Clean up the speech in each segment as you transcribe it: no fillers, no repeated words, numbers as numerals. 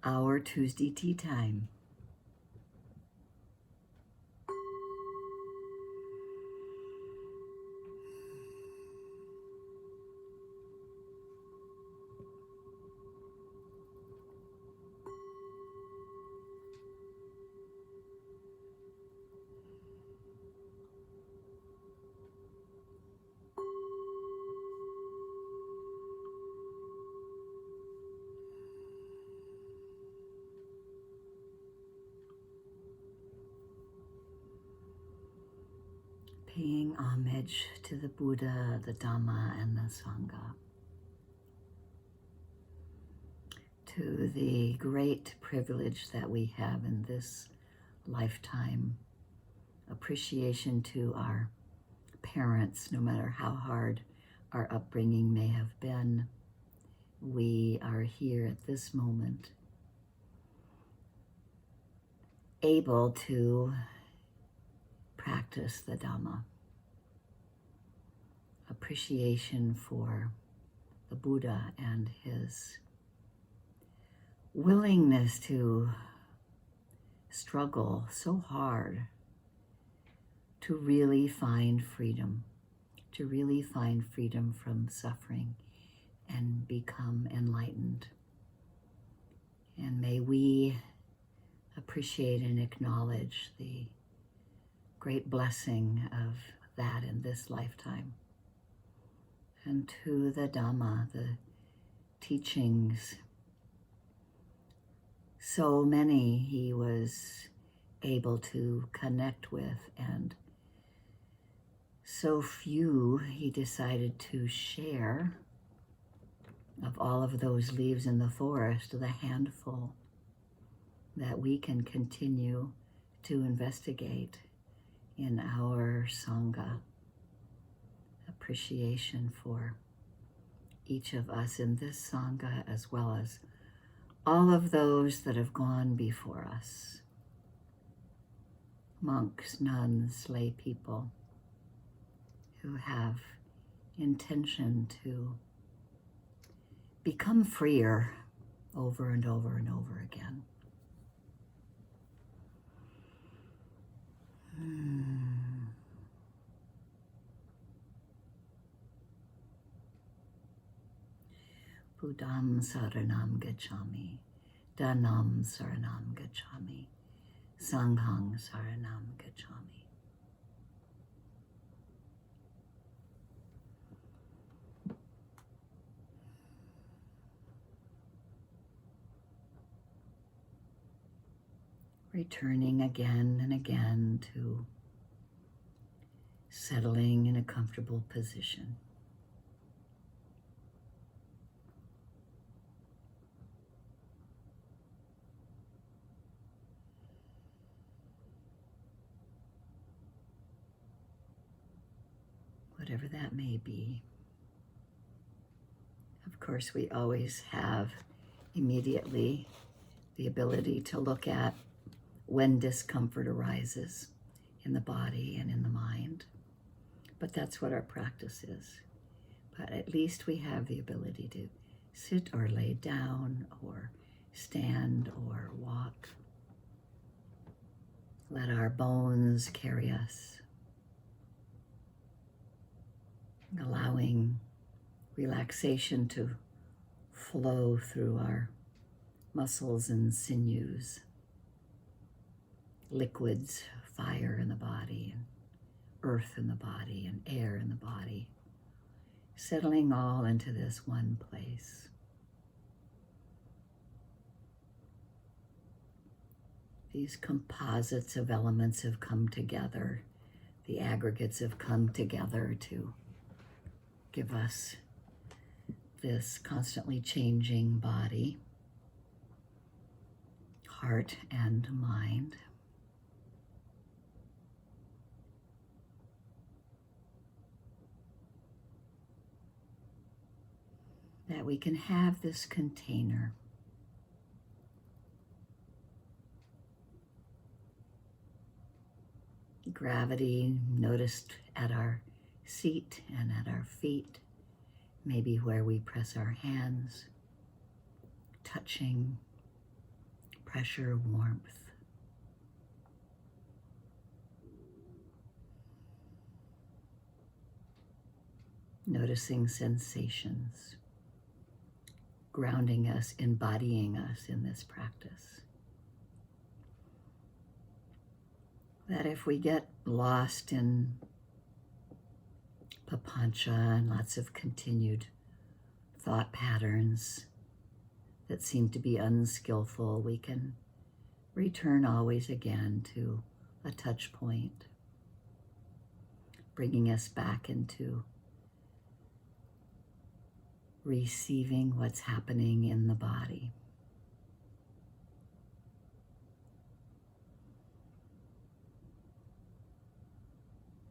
our Tuesday tea time. Paying homage to the Buddha, the Dhamma, and the Sangha, to the great privilege that we have in this lifetime, appreciation to our parents, no matter how hard our upbringing may have been. We are here at this moment, able to practice the Dhamma. Appreciation for the Buddha and his willingness to struggle so hard to really find freedom, from suffering and become enlightened. And may we appreciate and acknowledge the great blessing of that in this lifetime. And to the Dhamma, the teachings, so many he was able to connect with, and so few he decided to share. Of all of those leaves in the forest, the handful that we can continue to investigate in our Sangha. Appreciation for each of us in this Sangha, as well as all of those that have gone before us. Monks, nuns, lay people who have intention to become freer over and over and over again. Buddham saranam gacchami, Dhanam saranam gacchami, Sangham saranam gacchami. Returning again and again to settling in a comfortable position. Whatever that may be. Of course, we always have immediately the ability to look at when discomfort arises in the body and in the mind. But that's what our practice is. But at least we have the ability to sit or lay down or stand or walk. Let our bones carry us, allowing relaxation to flow through our muscles and sinews, liquids, fire in the body, and earth in the body, and air in the body, settling all into this one place. These composites of elements have come together. The aggregates have come together to give us this constantly changing body, heart, and mind. That we can have this container gravity noticed at our seat and at our feet, maybe where we press our hands, touching pressure, warmth. Noticing sensations, grounding us, embodying us in this practice. That if we get lost in papancha and lots of continued thought patterns that seem to be unskillful, we can return always again to a touch point, bringing us back into receiving what's happening in the body.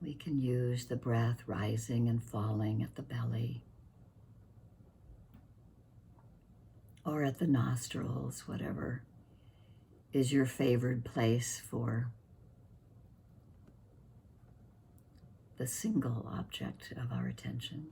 We can use the breath rising and falling at the belly or at the nostrils, whatever is your favored place for the single object of our attention.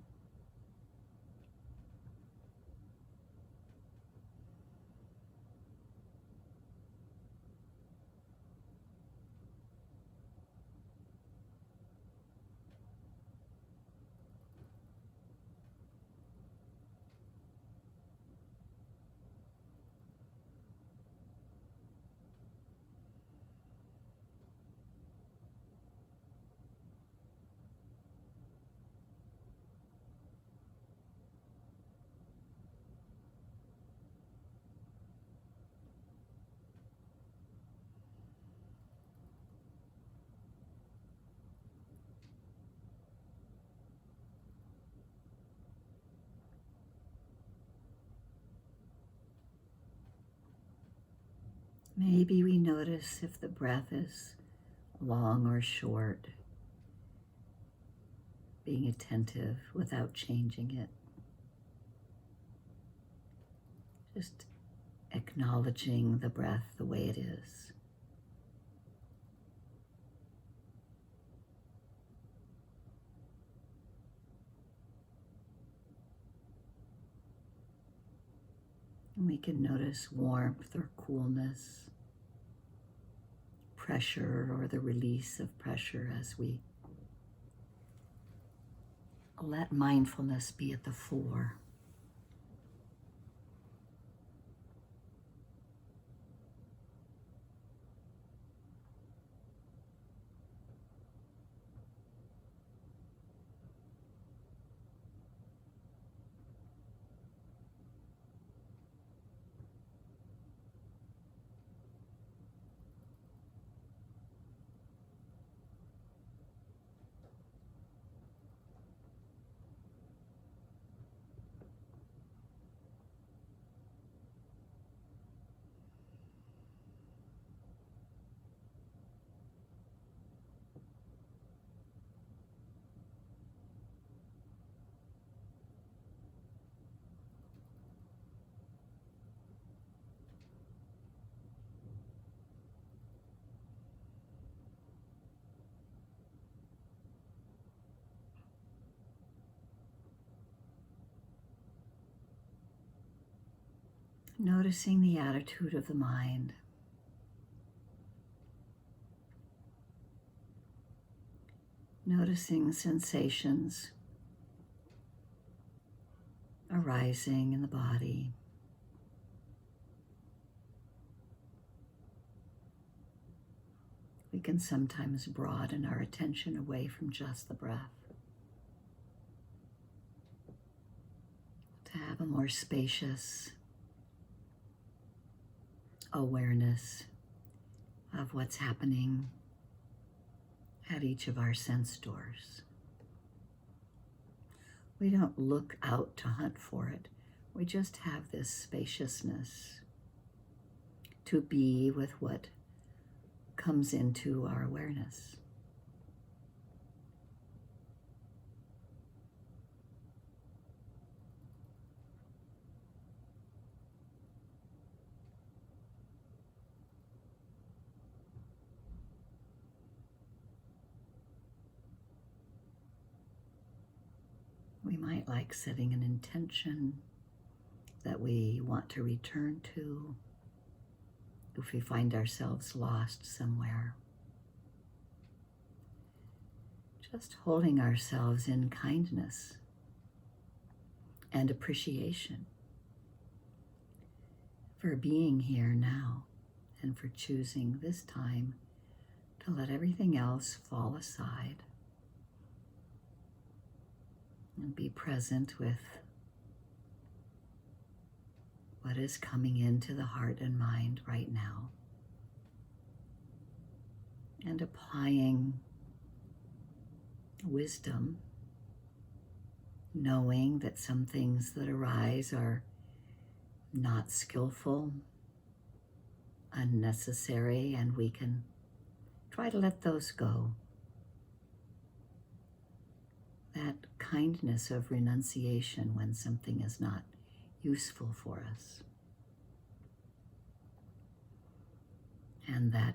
Maybe we notice if the breath is long or short, being attentive without changing it. Just acknowledging the breath the way it is. And we can notice warmth or coolness, pressure or the release of pressure as we let mindfulness be at the fore. Noticing the attitude of the mind. Noticing sensations arising in the body. We can sometimes broaden our attention away from just the breath to have a more spacious awareness of what's happening at each of our sense doors. We don't look out to hunt for it. We just have this spaciousness to be with what comes into our awareness. We might like setting an intention that we want to return to if we find ourselves lost somewhere. Just holding ourselves in kindness and appreciation for being here now and for choosing this time to let everything else fall aside and be present with what is coming into the heart and mind right now, and applying wisdom, knowing that some things that arise are not skillful, unnecessary, and we can try to let those go. That kindness of renunciation when something is not useful for us. And that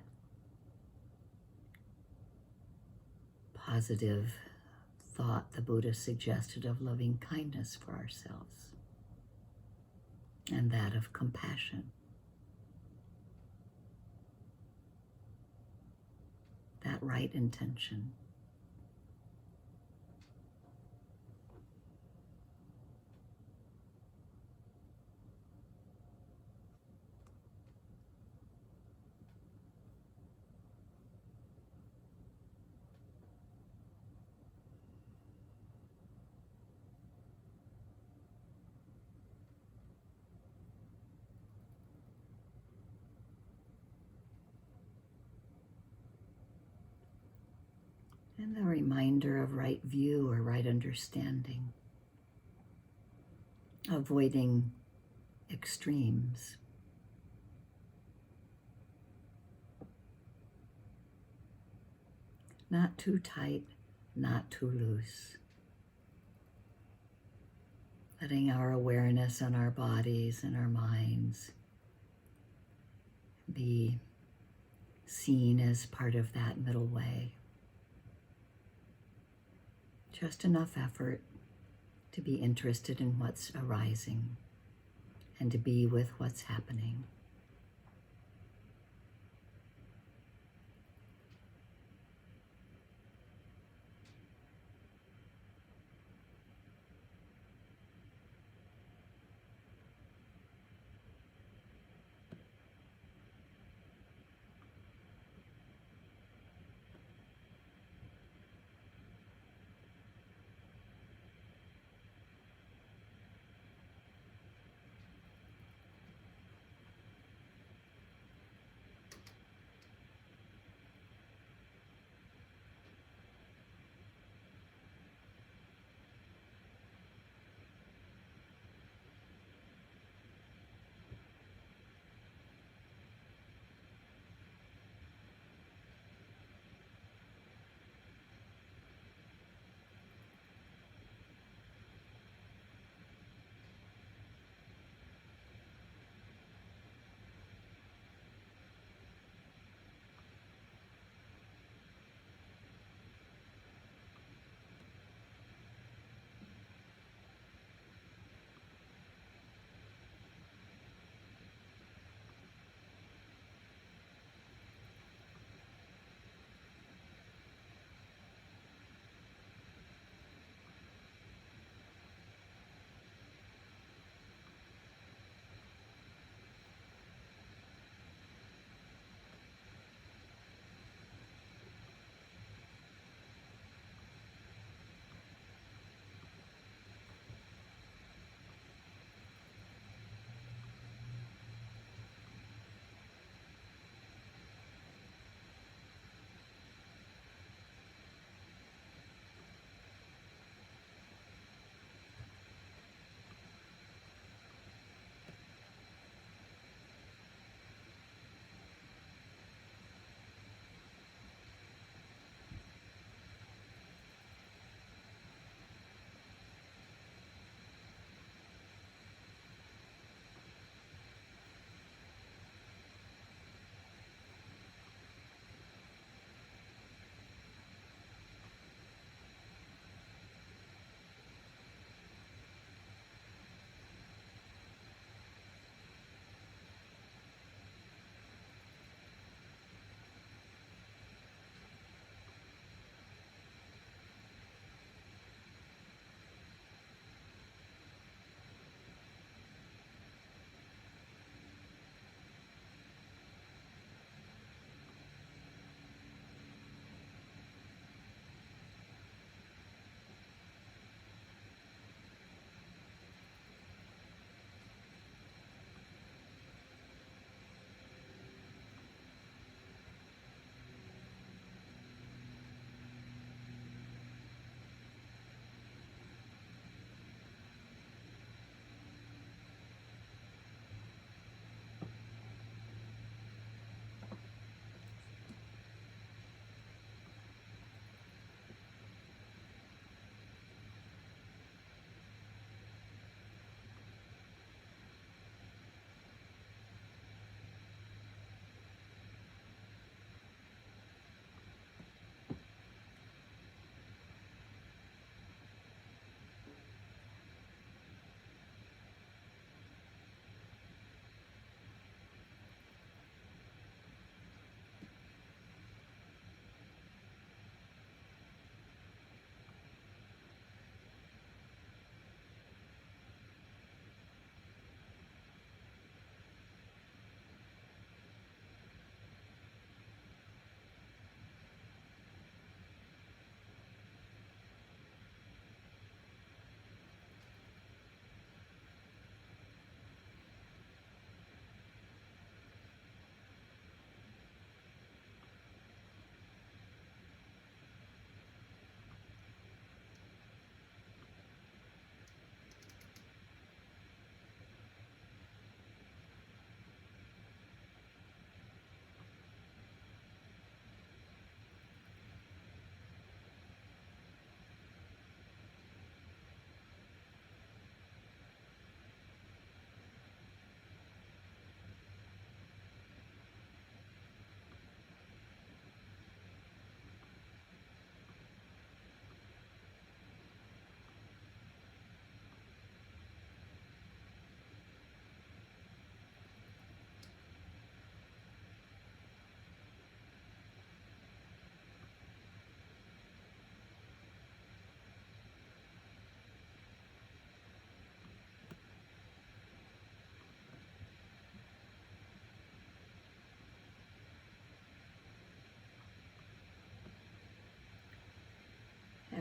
positive thought the Buddha suggested of loving kindness for ourselves, and that of compassion. That right intention. And the reminder of right view or right understanding, avoiding extremes. Not too tight, not too loose. Letting our awareness on our bodies and our minds be seen as part of that middle way. Just enough effort to be interested in what's arising and to be with what's happening.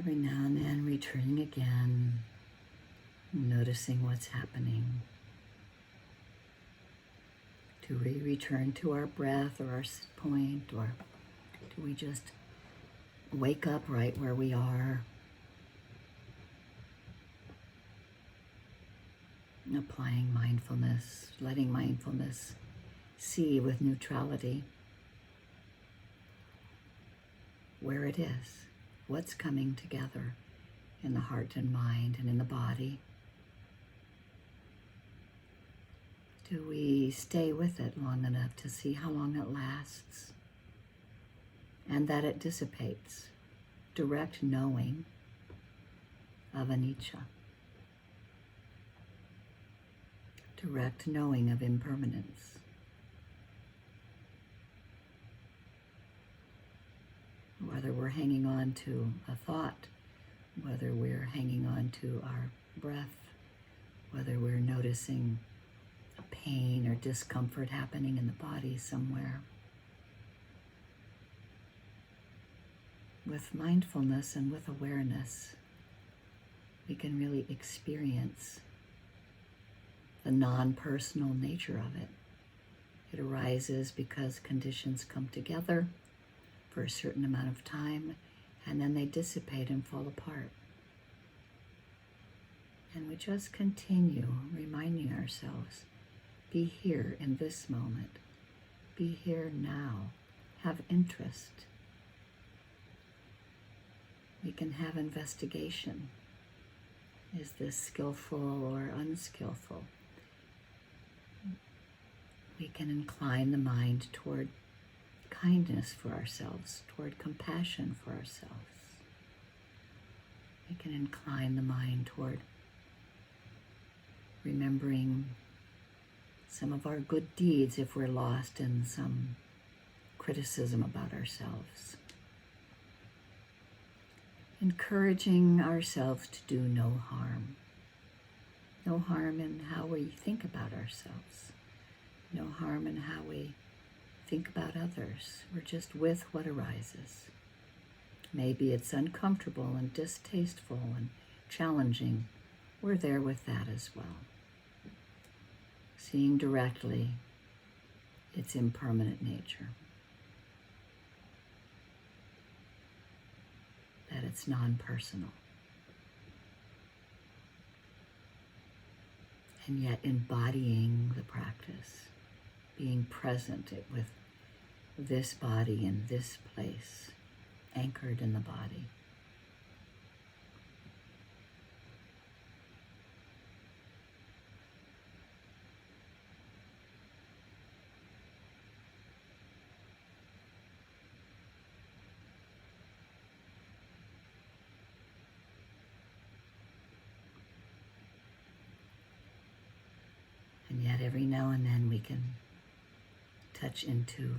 Every now and then returning again, noticing what's happening. Do we return to our breath or our sit point, or do we just wake up right where we are? Applying mindfulness, letting mindfulness see with neutrality where it is, what's coming together in the heart and mind and in the body. Do we stay with it long enough to see how long it lasts and that it dissipates? Direct knowing of anicca. Direct knowing of impermanence. Whether we're hanging on to a thought, whether we're hanging on to our breath, whether we're noticing a pain or discomfort happening in the body somewhere. With mindfulness and with awareness, we can really experience the non-personal nature of it. It arises because conditions come together for a certain amount of time, and then they dissipate and fall apart. And we just continue reminding ourselves, be here in this moment, be here now, have interest. We can have investigation. Is this skillful or unskillful? We can incline the mind toward kindness for ourselves, toward compassion for ourselves. We can incline the mind toward remembering some of our good deeds if we're lost in some criticism about ourselves. Encouraging ourselves to do no harm. No harm in how we think about ourselves. No harm in how we think about others. We're just with what arises. Maybe it's uncomfortable and distasteful and challenging. We're there with that as well. Seeing directly its impermanent nature. That it's non-personal. And yet embodying the practice, being present with this body in this place, anchored in the body. And yet every now and then we can touch into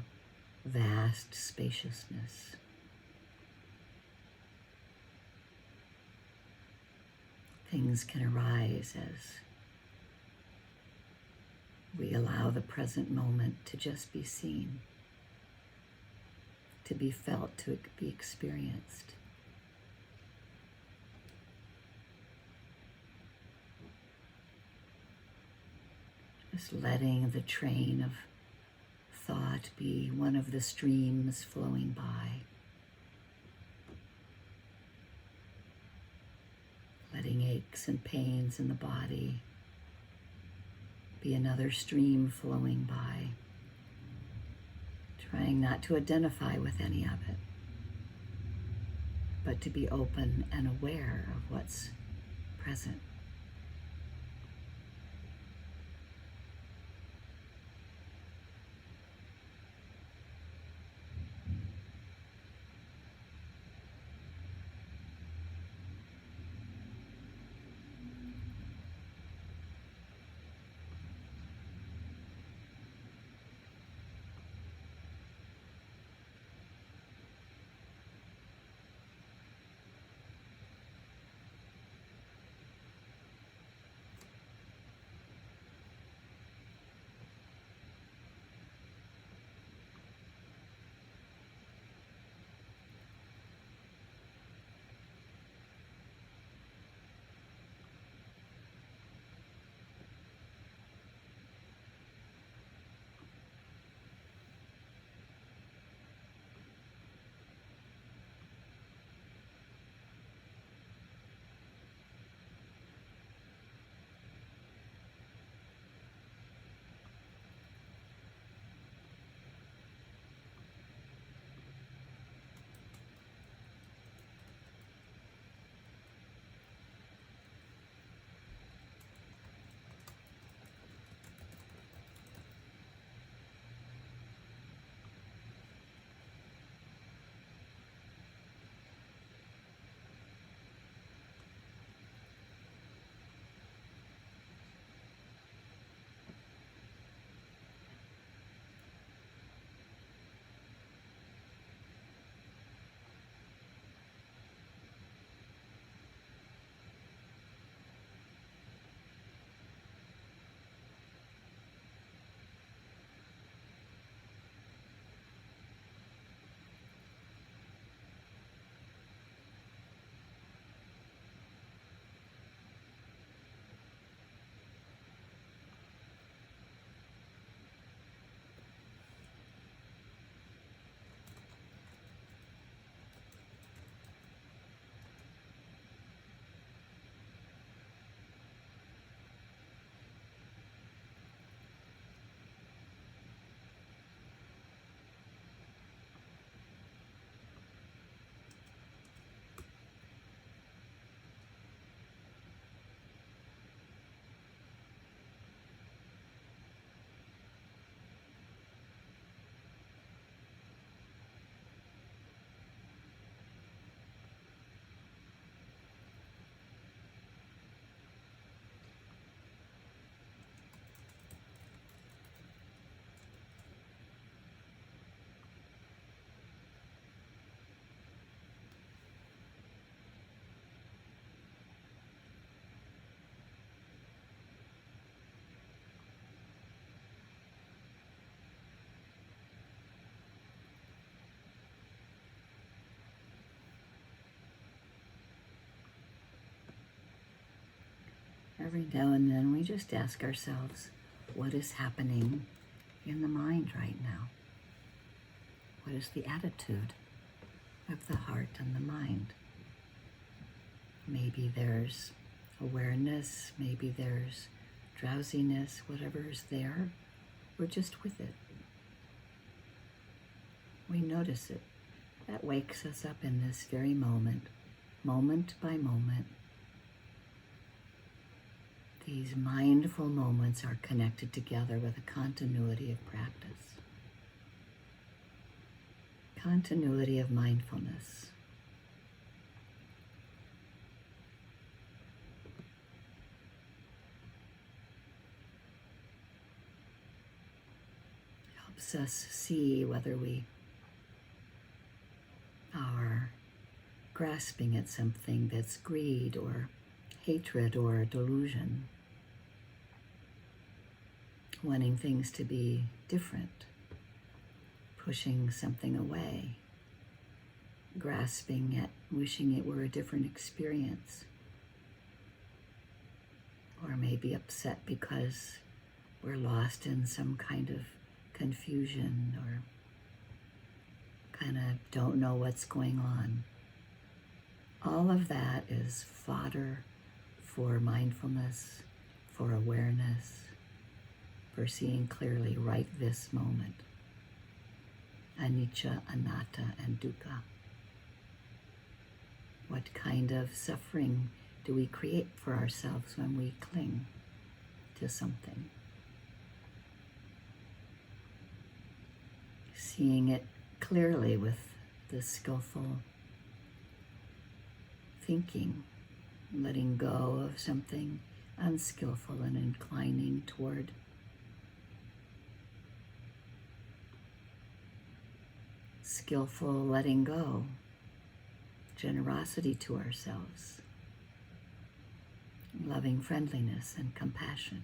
vast spaciousness. Things can arise as we allow the present moment to just be seen, to be felt, to be experienced. Just letting the train of thought be one of the streams flowing by. Letting aches and pains in the body be another stream flowing by. Trying not to identify with any of it, but to be open and aware of what's present. Every now and then we just ask ourselves, what is happening in the mind right now? What is the attitude of the heart and the mind? Maybe there's awareness, maybe there's drowsiness, whatever is there, we're just with it. We notice it. That wakes us up in this very moment by moment. These mindful moments are connected together with a continuity of practice. Continuity of mindfulness. Helps us see whether we are grasping at something that's greed or hatred or delusion, wanting things to be different, pushing something away, grasping at wishing it were a different experience, or maybe upset because we're lost in some kind of confusion or kind of don't know what's going on. All of that is fodder for mindfulness, for awareness, for seeing clearly right this moment. Anicca, anatta, and dukkha. What kind of suffering do we create for ourselves when we cling to something? Seeing it clearly with the skillful thinking, letting go of something unskillful and inclining toward skillful letting go, generosity to ourselves, loving friendliness and compassion.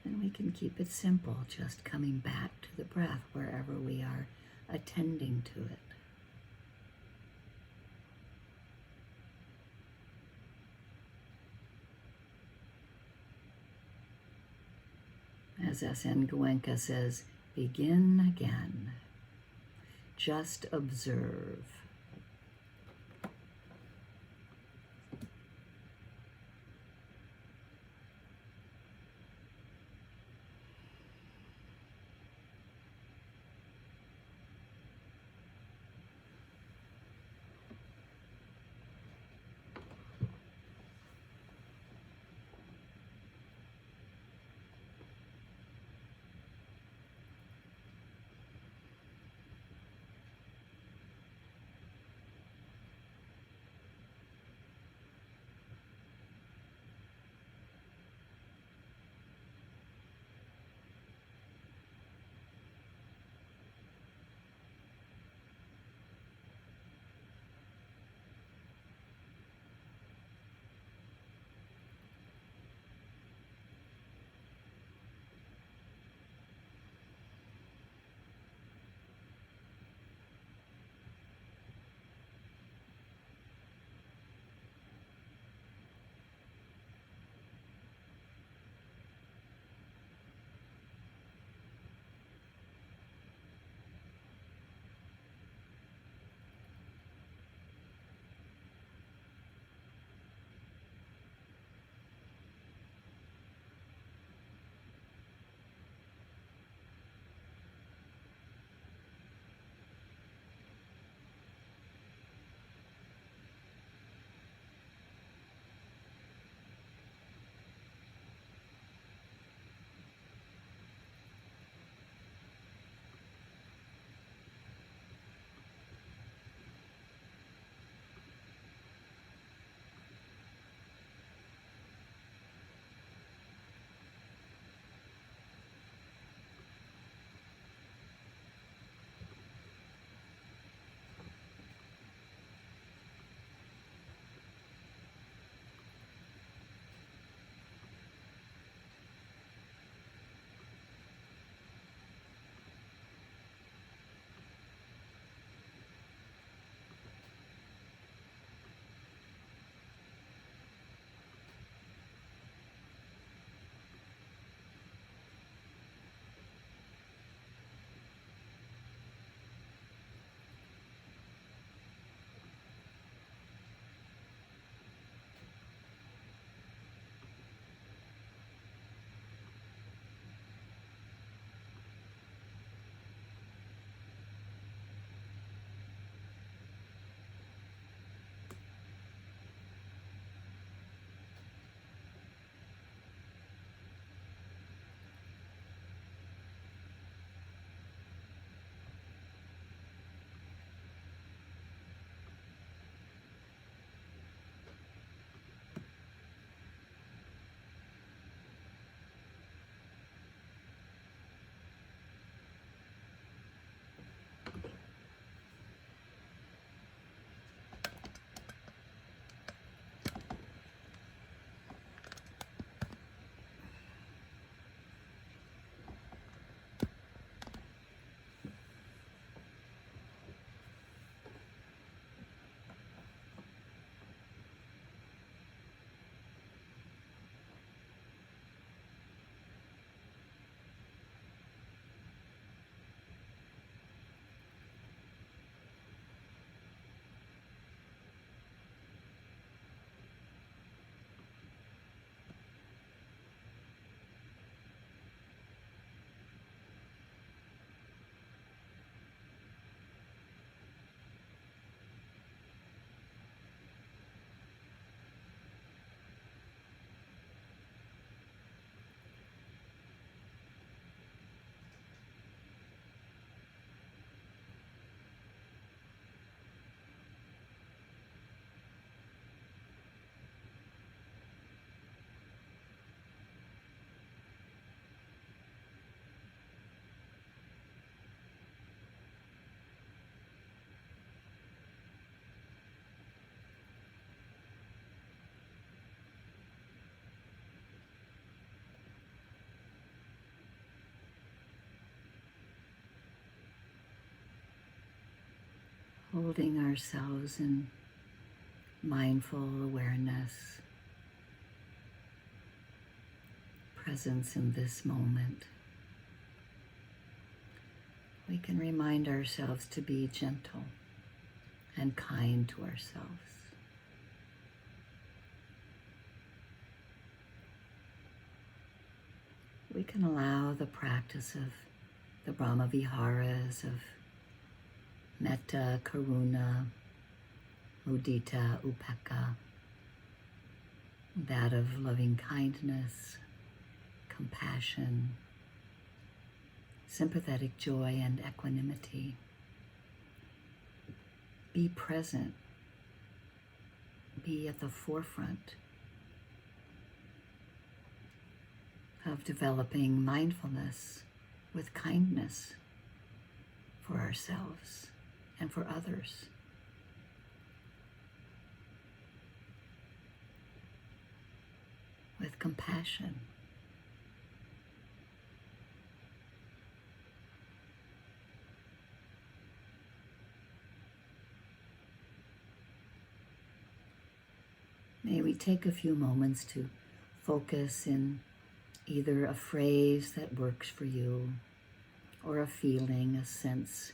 And we can keep it simple, just coming back to the breath wherever we are attending to it. As S.N. Goenka says, begin again. Just observe. holding ourselves in mindful awareness, presence in this moment. We can remind ourselves to be gentle and kind to ourselves. We can allow the practice of the Brahma Viharas of metta, karuna, mudita, upekkha, that of loving kindness, compassion, sympathetic joy, and equanimity. Be present. Be at the forefront of developing mindfulness with kindness for ourselves and for others. With compassion. May we take a few moments to focus in either a phrase that works for you, or a feeling, a sense,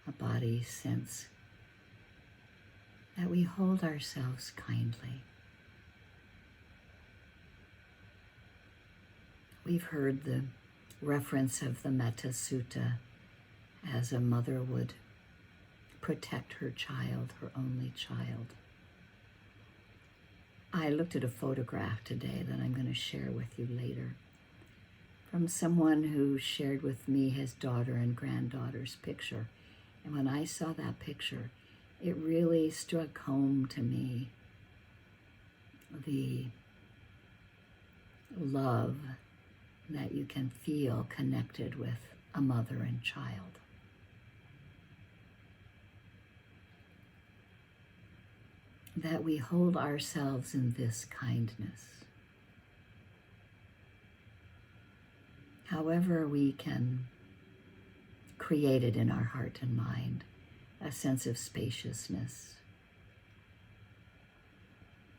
a body sense, that we hold ourselves kindly. We've heard the reference of the Metta Sutta as a mother would protect her child, her only child. I looked at a photograph today that I'm going to share with you later from someone who shared with me his daughter and granddaughter's picture. And when I saw that picture, it really struck home to me the love that you can feel connected with a mother and child. That we hold ourselves in this kindness. However we can create it in our heart and mind, a sense of spaciousness.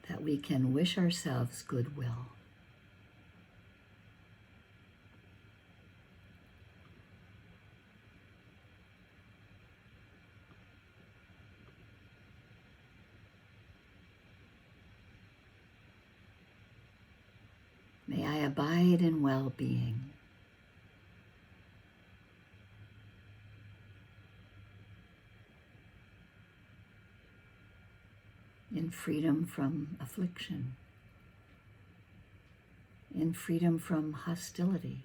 That we can wish ourselves goodwill. May I abide in well-being. In freedom from affliction. In freedom from hostility.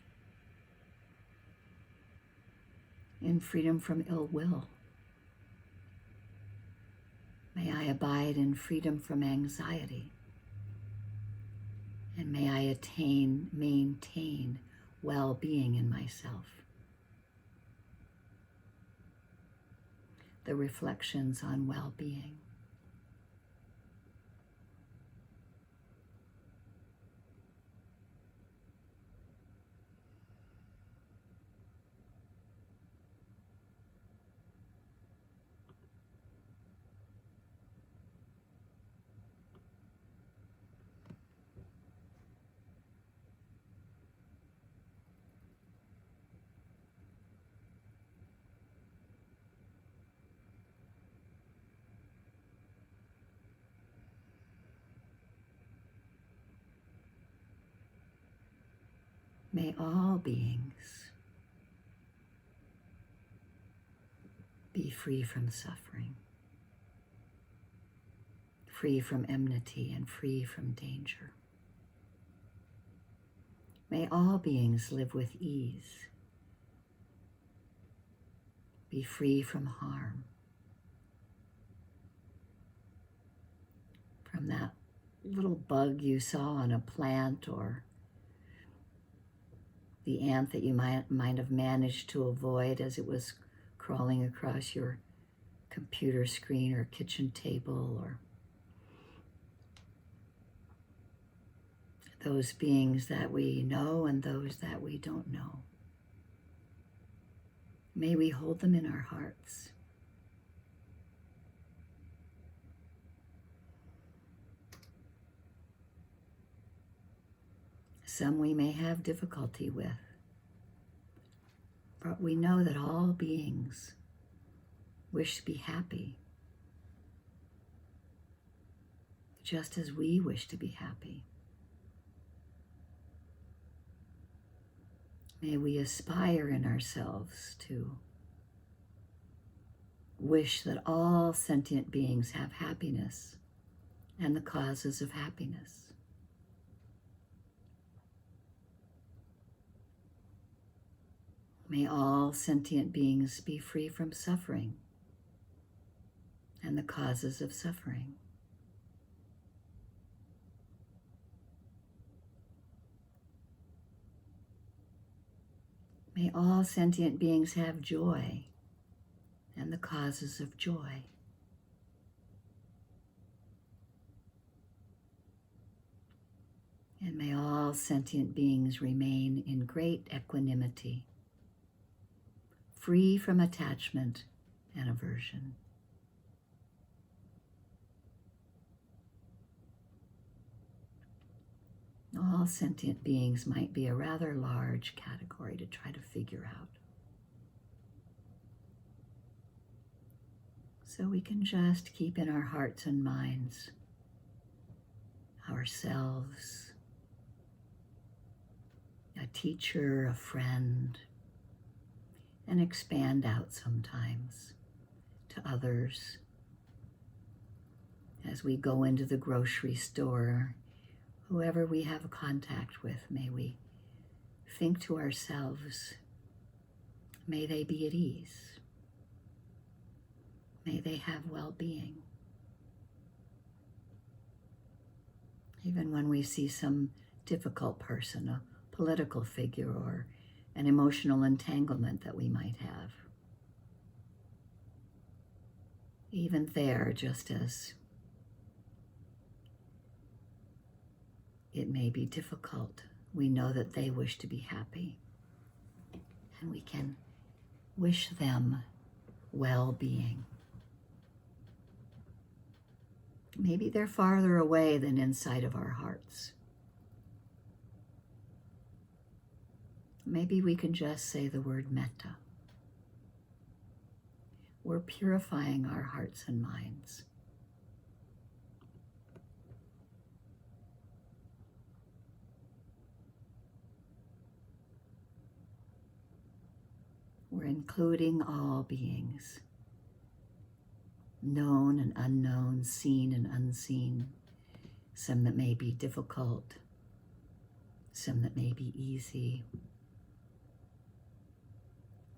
In freedom from ill will. May I abide in freedom from anxiety. And may I maintain well-being in myself. The reflections on well-being. May all beings be free from suffering, free from enmity, and free from danger. May all beings live with ease, be free from harm, from that little bug you saw on a plant, or the ant that you might have managed to avoid as it was crawling across your computer screen or kitchen table, or those beings that we know and those that we don't know. May we hold them in our hearts. Some we may have difficulty with, but we know that all beings wish to be happy, just as we wish to be happy. May we aspire in ourselves to wish that all sentient beings have happiness and the causes of happiness. May all sentient beings be free from suffering and the causes of suffering. May all sentient beings have joy and the causes of joy. And may all sentient beings remain in great equanimity, free from attachment and aversion. All sentient beings might be a rather large category to try to figure out. So we can just keep in our hearts and minds ourselves, a teacher, a friend, and expand out sometimes to others. As we go into the grocery store, whoever we have contact with, may we think to ourselves, may they be at ease. May they have well-being. Even when we see some difficult person, a political figure, or an emotional entanglement that we might have. Even there, just as it may be difficult, we know that they wish to be happy, and we can wish them well-being. Maybe they're farther away than inside of our hearts. Maybe we can just say the word metta. We're purifying our hearts and minds. We're including all beings, known and unknown, seen and unseen, some that may be difficult, some that may be easy.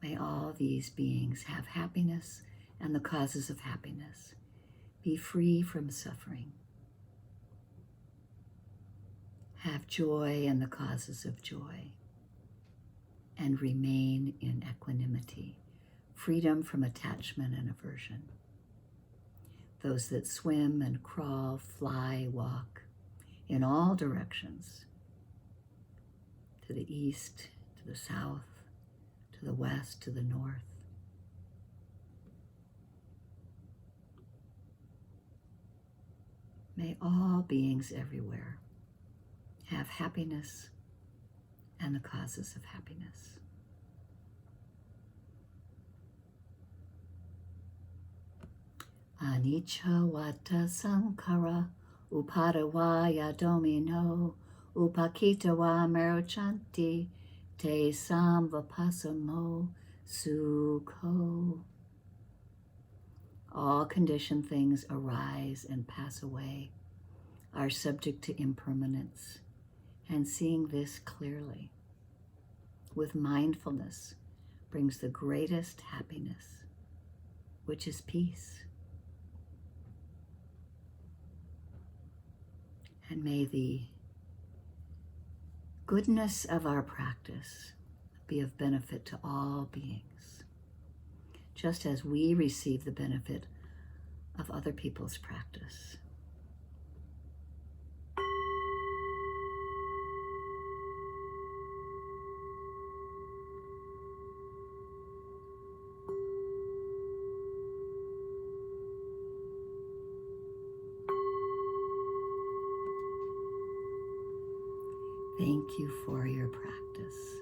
May all these beings have happiness and the causes of happiness, be free from suffering, have joy and the causes of joy, and remain in equanimity, freedom from attachment and aversion. Those that swim and crawl, fly, walk in all directions, to the east, to the south, to the west, to the north. May all beings everywhere have happiness and the causes of happiness. Anicca vata sankhara upadavaya domino upakitawa merchanti te samvapasamo sukho. All conditioned things arise and pass away, are subject to impermanence, and seeing this clearly with mindfulness brings the greatest happiness, which is peace. And may the goodness of our practice be of benefit to all beings, just as we receive the benefit of other people's practice. Thank you for your practice.